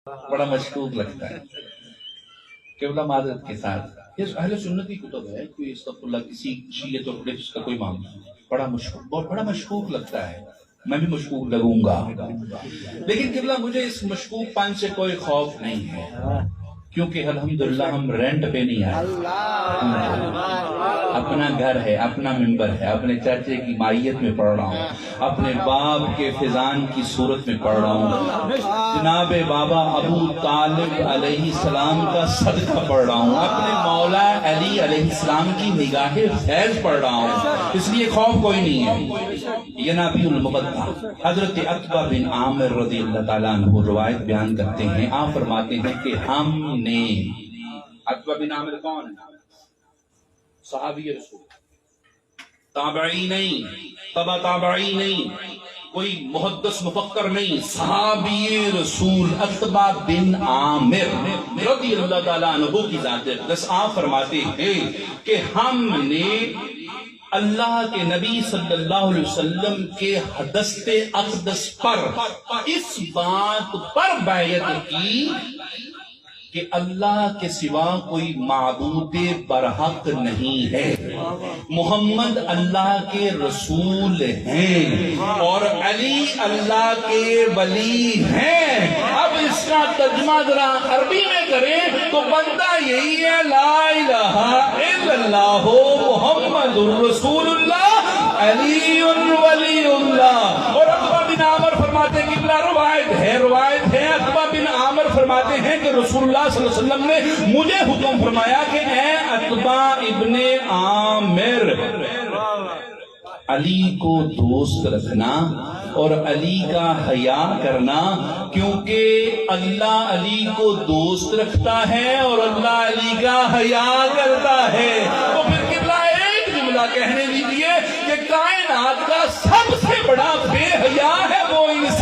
بڑا مشکوک لگتا ہے قبلہ معذرت کے ساتھ یہ اہل سنت کی کتب ہے، کوئی استغفر اللہ کسی شیعت اور اس کا کوئی معاملہ نہیں، بڑا مشکوک، بہت بڑا مشکوک لگتا ہے، میں بھی مشکوک لگوں گا، لیکن قبلہ مجھے اس مشکوک پن سے کوئی خوف نہیں ہے، کیونکہ الحمدللہ ہم رینٹ پہ نہیں آئے، اپنا گھر ہے، اپنا ممبر ہے، اپنے چاچے کی مائیت میں پڑھ رہا ہوں، اپنے باپ کے فضان کی صورت میں پڑھ رہا ہوں، جناب بابا ابو طالب علیہ السلام کا صدقہ پڑھ رہا ہوں، اپنے مولا علی علیہ السلام کی نگاہ فیض پڑھ رہا ہوں، اس لیے خوف کوئی نہیں ہے۔ یہ نبی المقدہ حضرت عتبہ بن عامر رضی اللہ تعالیٰ عنہ روایت بیان کرتے ہیں، آپ فرماتے ہیں کہ ہم نے، عتبہ بن عامر کون ہے؟ صحابی رسول، تابعی نہیں، تبع تابعی نہیں، کوئی محدث مفکر نہیں، صحابی رسول عتبہ بن عامر رضی اللہ تعالیٰ عنہ کی ذات اقدس آپ فرماتے ہیں کہ ہم نے اللہ کے نبی صلی اللہ علیہ وسلم کے حدث اقدس پر اس بات پر بیعت کی کہ اللہ کے سوا کوئی معبود برحق نہیں ہے، محمد اللہ کے رسول ہیں اور علی اللہ کے ولی ہیں۔ اب اس کا ترجمہ ذرا عربی میں کریں تو بنتا یہی ہے، لا الہ الا اللہ محمد رسول اللہ علی ولی اللہ۔ اور عتبہ بن عامر فرماتے ہیں کہ روایت ہے عتبہ بن عامر فرماتے ہیں کہ رسول اللہ صلی اللہ علیہ وسلم نے مجھے حکم فرمایا کہ اے عتبہ ابن عامر، علی کو دوست رکھنا اور علی کا حیا کرنا، کیونکہ اللہ علی کو دوست رکھتا ہے اور اللہ علی کا حیا کرتا ہے۔ تو پھر قبلہ ایک جملہ کہنے دیجئے کہ کائنات کا سب سے بڑا بے حیا ہے وہ انسان